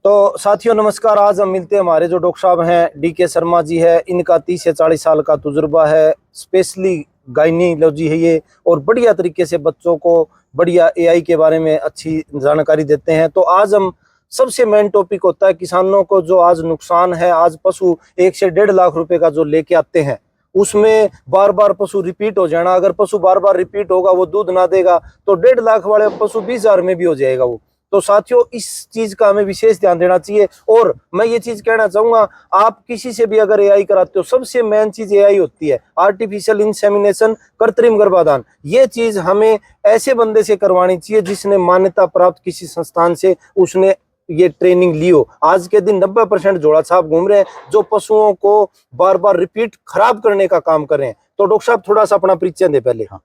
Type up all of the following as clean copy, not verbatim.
तो साथियों नमस्कार। आज हम मिलते हैं, हमारे जो डॉक्टर साहब हैं डीके शर्मा जी है। इनका 30 से 40 साल का तजुर्बा है, स्पेशली गायनिकोलॉजी है ये, और बढ़िया तरीके से बच्चों को बढ़िया एआई के बारे में अच्छी जानकारी देते हैं। तो आज हम सबसे मेन टॉपिक होता है किसानों को जो आज नुकसान है। आज पशु 1 से 1.5 लाख रुपए का जो लेके आते हैं, उसमें बार बार पशु रिपीट हो जाना। अगर पशु बार बार रिपीट होगा, वो दूध ना देगा, तो 1.5 लाख वाले पशु 20,000 में भी हो जाएगा वो। तो साथियों इस चीज का हमें विशेष ध्यान देना चाहिए। और मैं ये चीज कहना चाहूंगा, आप किसी से भी अगर एआई कराते हो, सबसे मेन चीज एआई होती है आर्टिफिशियल इंसेमिनेशन, कृत्रिम गर्भाधान। ये चीज हमें ऐसे बंदे से करवानी चाहिए जिसने मान्यता प्राप्त किसी संस्थान से उसने ये ट्रेनिंग ली हो। आज के दिन 90% जोड़ा छाप घूम रहे हैं जो पशुओं को बार बार रिपीट खराब करने का काम कर रहे हैं। तो डॉक्टर साहब थोड़ा सा अपना परिचय दे पहले। हाँ,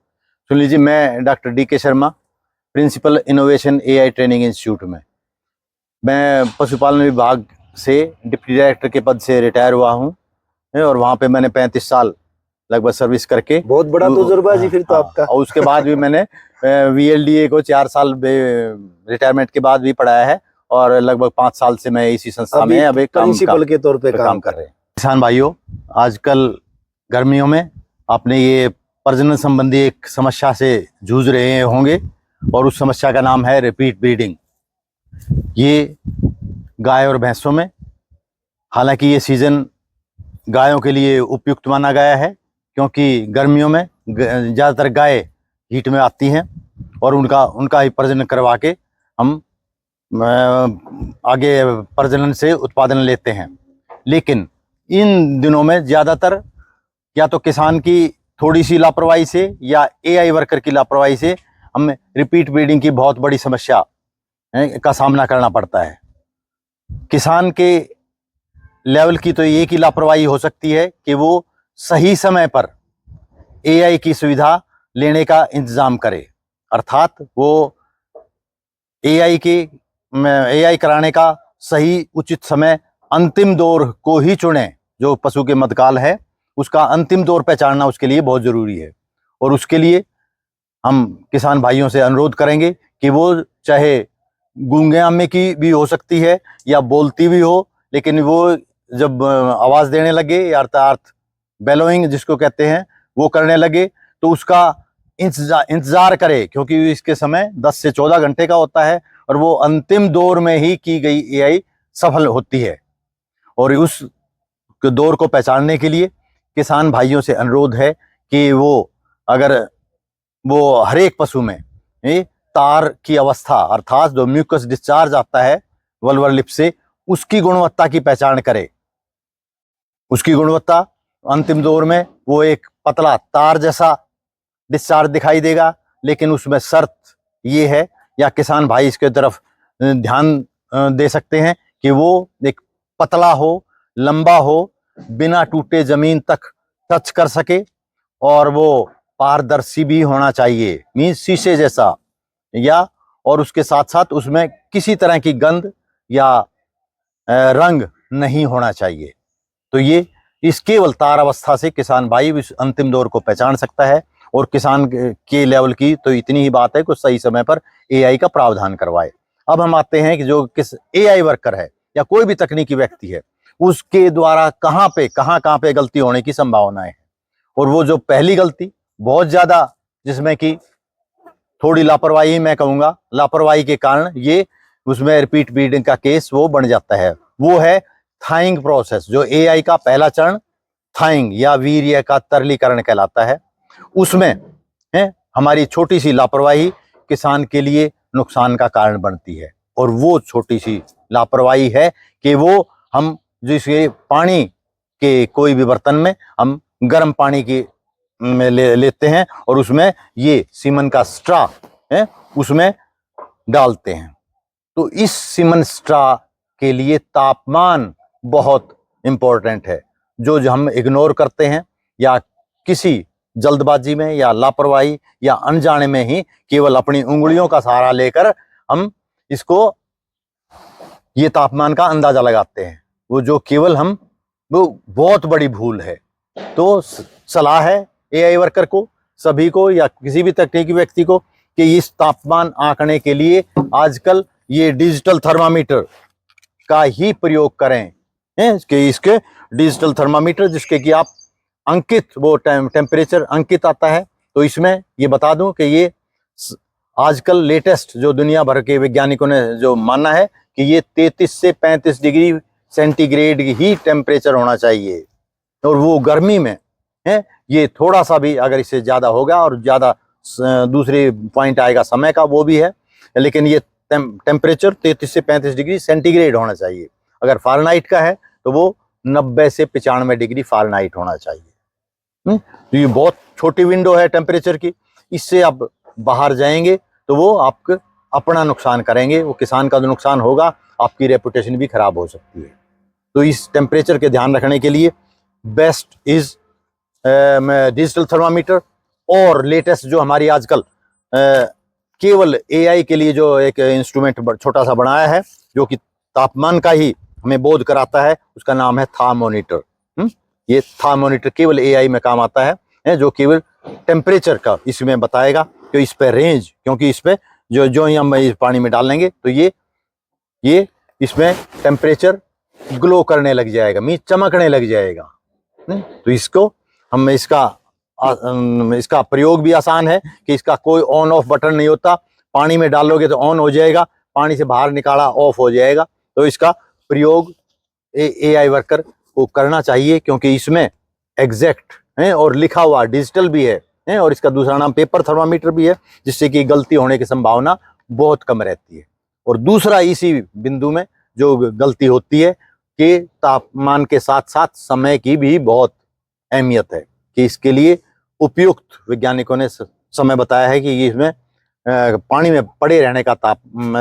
सुन लीजिए, मैं doctor DK Sharma, principal innovation AI training institute में मैं पशुपालन विभाग से डिप्टी डायरेक्टर के पद से रिटायर हुआ हूँ। और वहाँ पे मैंने 35 साल लगभग सर्विस करके, बहुत बड़ा तजुर्बा जी फिर तो आपका। और उसके बाद भी मैंने वीएलडीए को 4 साल रिटायरमेंट के बाद भी पढ़ाया है। और लगभग 5 साल से मैं इसी संस्था में अब एक प्रिंसिपल के तौर पे काम कर रहे हैं। किसान भाइयों, आजकल गर्मियों में आपने ये प्रजनन संबंधी एक समस्या से जूझ रहे होंगे, और उस समस्या का नाम है रिपीट ब्रीडिंग। ये गाय और भैंसों में, हालांकि ये सीजन गायों के लिए उपयुक्त माना गया है, क्योंकि गर्मियों में ज़्यादातर गाय हीट में आती हैं और उनका ही प्रजनन करवा के हम आगे प्रजनन से उत्पादन लेते हैं। लेकिन इन दिनों में ज़्यादातर या तो किसान की थोड़ी सी लापरवाही से या एआई वर्कर की लापरवाही से हमें रिपीट ब्रीडिंग की बहुत बड़ी समस्या का सामना करना पड़ता है। किसान के लेवल की तो एक ही लापरवाही हो सकती है कि वो सही समय पर एआई की सुविधा लेने का इंतजाम करे, अर्थात वो एआई कराने का सही उचित समय अंतिम दौर को ही चुने। जो पशु के मध्यकाल है उसका अंतिम दौर पहचानना उसके लिए बहुत जरूरी है। और उसके लिए हम किसान भाइयों से अनुरोध करेंगे कि वो चाहे गूंगे आमे की भी हो सकती है या बोलती भी हो, लेकिन वो जब आवाज देने लगे अर्थात बेलोइंग जिसको कहते हैं वो करने लगे, तो उसका इंतजार करे, क्योंकि इसके समय 10 से 14 घंटे का होता है और वो अंतिम दौर में ही की गई एआई सफल होती है। और उस दौर को पहचानने के लिए किसान भाइयों से अनुरोध है कि वो अगर वो हर एक पशु में तार की अवस्था अर्थात जो म्यूकस डिस्चार्ज आता है वल्वर लिप से, उसकी गुणवत्ता की पहचान करे। उसकी गुणवत्ता अंतिम दौर में वो एक पतला तार जैसा डिस्चार्ज दिखाई देगा, लेकिन उसमें शर्त ये है, या किसान भाई इसके तरफ ध्यान दे सकते हैं कि वो एक पतला हो, लंबा हो, बिना टूटे जमीन तक टच कर सके, और वो पारदर्शी भी होना चाहिए, मीन्स शीशे जैसा, या और उसके साथ साथ उसमें किसी तरह की गंध या रंग नहीं होना चाहिए। तो ये इस केवल तार अवस्था से किसान भाई इस अंतिम दौर को पहचान सकता है। और किसान के लेवल की तो इतनी ही बात है कि सही समय पर एआई का प्रावधान करवाए। अब हम आते हैं कि जो किस एआई वर्कर है या कोई भी तकनीकी व्यक्ति है, उसके द्वारा कहाँ पे गलती होने की संभावनाएं है। और वो जो पहली गलती बहुत ज्यादा, जिसमें कि थोड़ी लापरवाही, मैं कहूँगा लापरवाही के कारण ये उसमें रिपीट ब्रीडिंग का केस वो बन जाता है, वो है थाइंग प्रोसेस। जो एआई का पहला चरण थाइंग या वीर्य का तरलीकरण कहलाता है, उसमें हमारी छोटी सी लापरवाही किसान के लिए नुकसान का कारण बनती है। और वो छोटी सी लापरवाही है कि वो हम जिसके पानी के कोई भी बर्तन में हम गर्म पानी की में लेते हैं और उसमें ये सीमन का स्ट्रा है उसमें डालते हैं। तो इस सीमन स्ट्रा के लिए तापमान बहुत इंपॉर्टेंट है, जो हम इग्नोर करते हैं या किसी जल्दबाजी में या लापरवाही या अनजाने में ही केवल अपनी उंगलियों का सहारा लेकर हम इसको ये तापमान का अंदाजा लगाते हैं, वो जो केवल हम वो बहुत बड़ी भूल है। तो सलाह है एआई वर्कर को, सभी को या किसी भी तकनीकी व्यक्ति को, कि इस तापमान आंकने के लिए आजकल ये डिजिटल थर्मामीटर का ही प्रयोग करें, कि इसके डिजिटल थर्मामीटर जिसके कि आप अंकित वो टेम्परेचर अंकित आता है। तो इसमें ये बता दूं कि ये आजकल लेटेस्ट जो दुनिया भर के वैज्ञानिकों ने जो माना है कि ये 33 से 35 डिग्री सेंटीग्रेड ही टेम्परेचर होना चाहिए, और वो गर्मी में है। ये थोड़ा सा भी अगर इससे ज़्यादा होगा और ज़्यादा दूसरे पॉइंट आएगा समय का, वो भी है, लेकिन ये टेम्परेचर 33 से 35 डिग्री सेंटीग्रेड होना चाहिए। अगर फ़ारेनहाइट का है तो वो 90 से 95 डिग्री फ़ारेनहाइट होना चाहिए। तो ये बहुत छोटी विंडो है टेम्परेचर की, इससे आप बाहर जाएंगे तो वो आपको अपना नुकसान करेंगे, वो किसान का जो नुकसान होगा, आपकी रेपुटेशन भी खराब हो सकती है। तो इस टेम्परेचर के ध्यान रखने के लिए बेस्ट इज डिजिटल थर्मामीटर, और लेटेस्ट जो हमारी आजकल केवल एआई के लिए जो एक इंस्ट्रूमेंट छोटा सा बनाया है जो कि तापमान का ही हमें बोध कराता है, उसका नाम है थार्मोमीटर। ये थार्मोमीटर केवल एआई में काम आता है, जो केवल टेम्परेचर का इसमें बताएगा कि इस पे रेंज, क्योंकि इस पे जो ही हम इस पानी में डालेंगे तो ये इसमें टेम्परेचर ग्लो करने लग जाएगा, मीन चमकने लग जाएगा। तो इसको हम इसका प्रयोग भी आसान है कि इसका कोई ऑन ऑफ बटन नहीं होता। पानी में डालोगे तो ऑन हो जाएगा, पानी से बाहर निकाला ऑफ हो जाएगा। तो इसका प्रयोग एआई वर्कर को करना चाहिए, क्योंकि इसमें एग्जैक्ट है और लिखा हुआ डिजिटल भी है, और इसका दूसरा नाम पेपर थर्मामीटर भी है, जिससे कि गलती होने की संभावना बहुत कम रहती है। और दूसरा इसी बिंदु में जो गलती होती है कि तापमान के साथ साथ समय की भी बहुत अहमियत है, कि इसके लिए उपयुक्त वैज्ञानिकों ने समय बताया है कि इसमें पानी में पड़े रहने का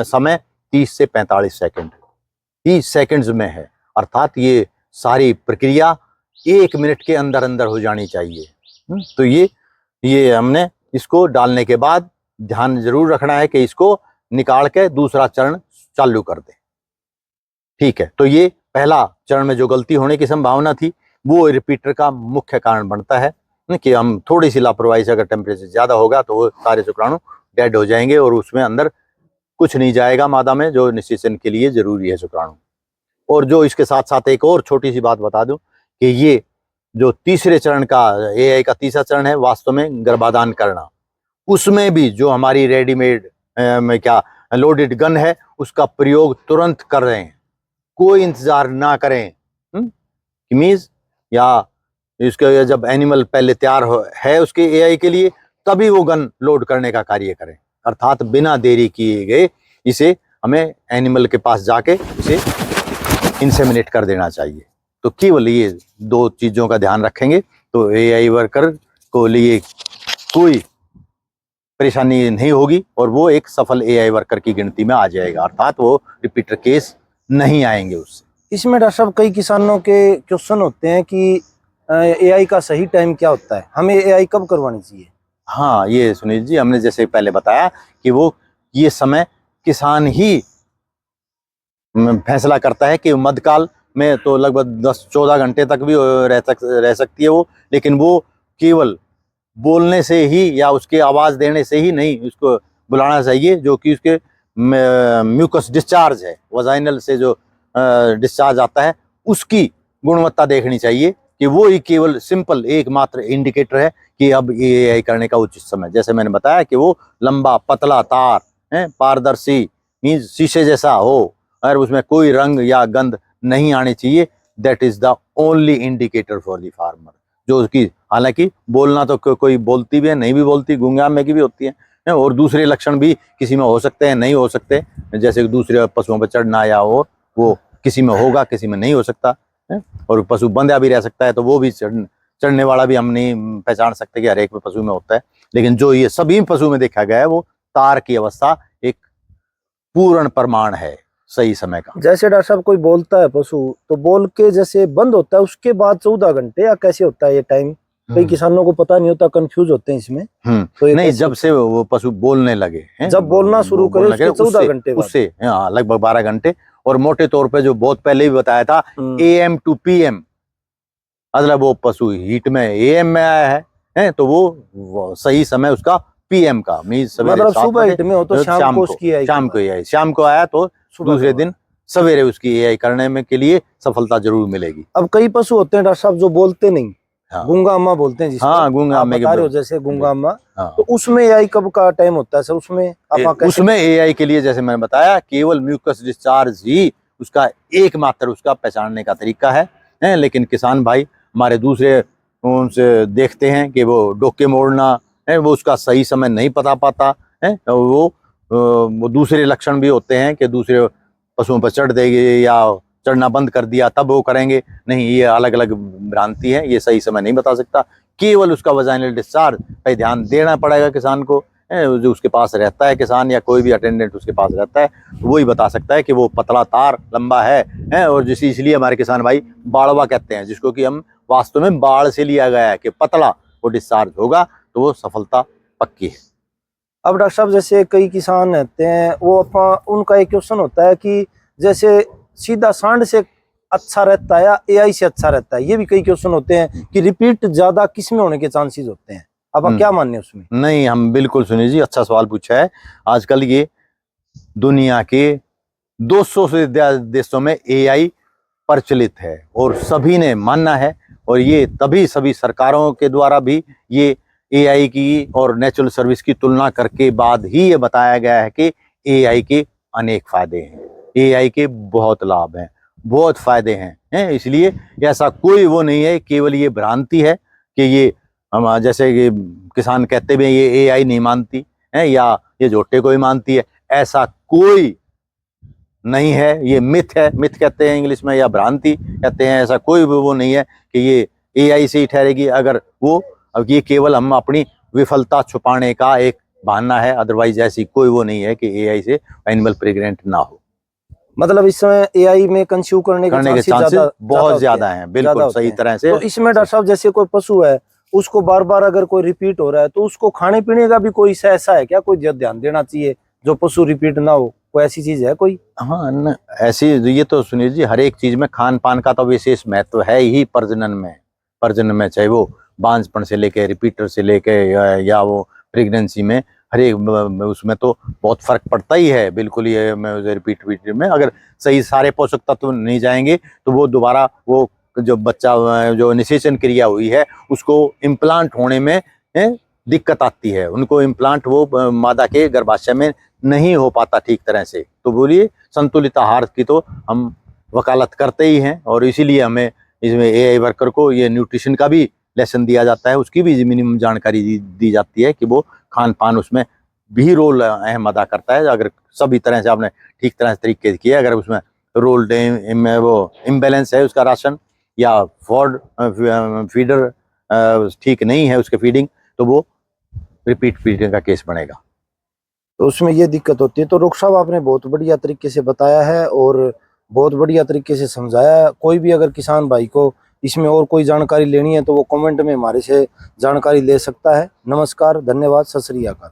समय 30 से 45 सेकंड 30 सेकंड्स में है, अर्थात ये सारी प्रक्रिया 1 मिनट के अंदर अंदर हो जानी चाहिए। तो ये हमने इसको डालने के बाद ध्यान जरूर रखना है कि इसको निकाल के दूसरा चरण चालू कर दें। ठीक है, तो ये पहला चरण में जो गलती होने की संभावना थी वो रिपीटर का मुख्य कारण बनता है, कि हम थोड़ी सी लापरवाही से अगर टेम्परेचर ज्यादा होगा तो वो सारे शुक्राणु डेड हो जाएंगे और उसमें अंदर कुछ नहीं जाएगा मादा में, जो निषेचन के लिए जरूरी है शुक्राणु। और जो इसके साथ साथ एक और छोटी सी बात बता दूं कि ये जो तीसरे चरण का एआई का तीसरा चरण है वास्तव में गर्भाधान करना, उसमें भी जो हमारी रेडीमेड में क्या लोडेड गन है उसका प्रयोग तुरंत कर रहे हैं, कोई इंतजार ना करें। मींस या इसके जब एनिमल पहले तैयार है उसके एआई के लिए, तभी वो गन लोड करने का कार्य करें, अर्थात बिना देरी किए गए इसे हमें एनिमल के पास जाके इसे इंसेमिनेट कर देना चाहिए। तो केवल ये 2 चीजों का ध्यान रखेंगे तो एआई वर्कर को लिए कोई परेशानी नहीं होगी और वो एक सफल एआई वर्कर की गिनती में आ जाएगा, अर्थात वो रिपीटर केस नहीं आएंगे उससे। इसमें डॉक्टर साहब कई किसानों के क्वेश्चन होते हैं कि एआई का सही टाइम क्या होता है, हमें एआई कब करवानी चाहिए? हाँ, ये सुनील जी, हमने जैसे पहले बताया कि वो ये समय किसान ही फैसला करता है कि मध्यकाल में तो लगभग 10-14 घंटे तक भी रह सकती है वो, लेकिन वो केवल बोलने से ही या उसके आवाज देने से ही नहीं उसको बुलाना चाहिए, जो कि उसके म्यूकस डिस्चार्ज है, वजाइनल से जो डिस्चार्ज आता है उसकी गुणवत्ता देखनी चाहिए, कि वो ही केवल सिंपल एकमात्र इंडिकेटर है कि अब एआई करने का उचित समय। जैसे मैंने बताया कि वो लंबा पतला तार है, पारदर्शी मींस शीशे जैसा हो, और उसमें कोई रंग या गंध नहीं आनी चाहिए। That is the only indicator for the farmer, जो उसकी हालांकि बोलना तो कोई बोलती भी है, नहीं भी बोलती, गूंगा में की भी होती है, और दूसरे लक्षण भी किसी में हो सकते हैं, नहीं हो सकते, जैसे दूसरे पशुओं पर चढ़ना या वो किसी में होगा, किसी में नहीं हो सकता है, और पशु बंधा भी रह सकता है, तो वो भी चढ़ने वाला भी हम नहीं पहचान सकते कि हर एक पशु में होता है। लेकिन जो ये सभी पशु में देखा गया है वो तार की अवस्था एक पूर्ण प्रमाण है सही समय का। जैसे डॉक्टर साहब कोई बोलता है पशु, तो बोल के जैसे बंद होता है उसके बाद 14 घंटे या कैसे होता है ये टाइम? कई किसानों को पता नहीं होता, कंफ्यूज होते हैं इसमें। तो नहीं, जब से वो पशु बोलने लगे हैं, जब बोलना शुरू करे उसके 14 घंटे उससे हाँ लगभग 12 घंटे। और मोटे तौर पे जो बहुत पहले भी बताया था AM to PM, मतलब वो पशु हीट में AM में आया है तो वो सही समय उसका PM का मींस मतलब सुबह हीट में हो तो शाम को उसकी शाम को आया तो दूसरे दिन सवेरे उसकी एआई करने में के लिए सफलता जरूर मिलेगी। अब कई पशु होते हैं डॉक्टर साहब जो बोलते नहीं, हाँ। गूंगा अम्मा बोलते हैं जिसको, हाँ, गूंगा आप अम्मे के बता रहे हो जैसे गूंगा अम्मा, हाँ। तो उसमें एआई कब का टाइम होता है सर? उसमें उसमें एआई के लिए जैसे मैंने बताया केवल म्यूकस डिस्चार्ज ही उसका एकमात्र उसका पहचानने का तरीका है। लेकिन किसान भाई हमारे दूसरे उनसे देखते हैं कि वो डोके मोड़ना है, वो उसका सही समय नहीं पता पाता है। वो दूसरे लक्षण भी होते हैं कि दूसरे पशुओं पर चढ़ देंगे या चढ़ना बंद कर दिया तब वो करेंगे, नहीं, ये अलग अलग भ्रांति है, ये सही समय नहीं बता सकता। केवल उसका वजाइनल डिस्चार्ज पे ध्यान देना पड़ेगा किसान को, जो उसके पास रहता है किसान या कोई भी अटेंडेंट उसके पास रहता है, वही बता सकता है कि वो पतला तार लंबा है और जिसे इसलिए हमारे किसान भाई बाड़वा कहते हैं, जिसको कि हम वास्तव में बाढ़ से लिया गया है कि पतला वो डिस्चार्ज होगा तो वो सफलता पक्की है। अब डॉक्टर साहब जैसे कई किसान रहते हैं वो उनका एक क्वेश्चन होता है कि जैसे सीधा सांड से अच्छा रहता है या एआई से अच्छा रहता है, ये भी कई क्वेश्चन होते हैं कि रिपीट ज्यादा किस में होने के चांसेस होते हैं, आप क्या मानने उसमें? नहीं, हम बिल्कुल सुनिए जी, अच्छा सवाल पूछा है। आजकल ये दुनिया के 200 से ज्यादा देशों में एआई प्रचलित है और सभी ने मानना है, और ये तभी सभी सरकारों के द्वारा भी ये एआई की और नेचुरल सर्विस की तुलना करके बाद ही ये बताया गया है कि एआई के अनेक फायदे हैं, एआई के बहुत लाभ हैं, बहुत फायदे हैं। इसलिए ऐसा कोई वो नहीं है, केवल ये भ्रांति है कि ये हम जैसे कि किसान कहते भी ये एआई नहीं मानती है या ये झोटे को ही मानती है, ऐसा कोई नहीं है, ये मिथ है, मिथ कहते हैं इंग्लिश में या भ्रांति कहते हैं। ऐसा कोई वो नहीं है कि ये एआई से ही ठहरेगी, अगर वो, अब ये केवल हम अपनी विफलता छुपाने का एक बहाना है, अदरवाइज ऐसी कोई वो नहीं है कि एआई से एनिमल प्रेग्नेंट ना हो। मतलब इस समय एआई में कंसीव करने के चांसेस बहुत ज्यादा हैं, बिल्कुल सही तरह से। तो इसमें डॉक्टर साहब जैसे कोई पशु है उसको बार बार अगर कोई रिपीट हो रहा है तो उसको खाने पीने का भी कोई ऐसा है क्या, कोई ध्यान देना चाहिए जो पशु रिपीट ना हो, कोई ऐसी चीज है कोई? हाँ, ऐसी ये तो सुनिए जी, हर एक चीज में खान पान का तो विशेष महत्व है ही। प्रजनन में चाहे वो बांझपन से लेके रिपीटर से लेके या वो प्रेगनेंसी में, हर एक उसमें तो बहुत फर्क पड़ता ही है। बिल्कुल ये रिपीट में अगर सही सारे पोषक तत्व नहीं जाएंगे तो वो दोबारा वो जो बच्चा जो निषेचन क्रिया हुई है उसको इम्प्लांट होने में दिक्कत आती है, उनको इम्प्लांट वो मादा के गर्भाशय में नहीं हो पाता ठीक तरह से। तो बोलिए संतुलित आहार की तो हम वकालत करते ही हैं, और इसीलिए हमें इसमें एआई वर्कर को ये न्यूट्रिशन का भी लेसन दिया जाता है, उसकी भी मिनिमम जानकारी दी जाती है कि वो खान पान उसमें भी रोल अहम अदा करता है। अगर सभी तरह से आपने ठीक तरह से तरीके किए, अगर उसमें रोल वो इम्बेलेंस है उसका राशन या फीडर ठीक नहीं है उसके फीडिंग, तो वो रिपीट फीडिंग का केस बनेगा, तो उसमें ये दिक्कत होती है। तो डॉक्टर साहब आपने बहुत बढ़िया तरीके से बताया है और बहुत बढ़िया तरीके से समझाया है। कोई भी अगर किसान भाई को इसमें और कोई जानकारी लेनी है तो वो कमेंट में हमारे से जानकारी ले सकता है। नमस्कार, धन्यवाद, सत श्री अकाल।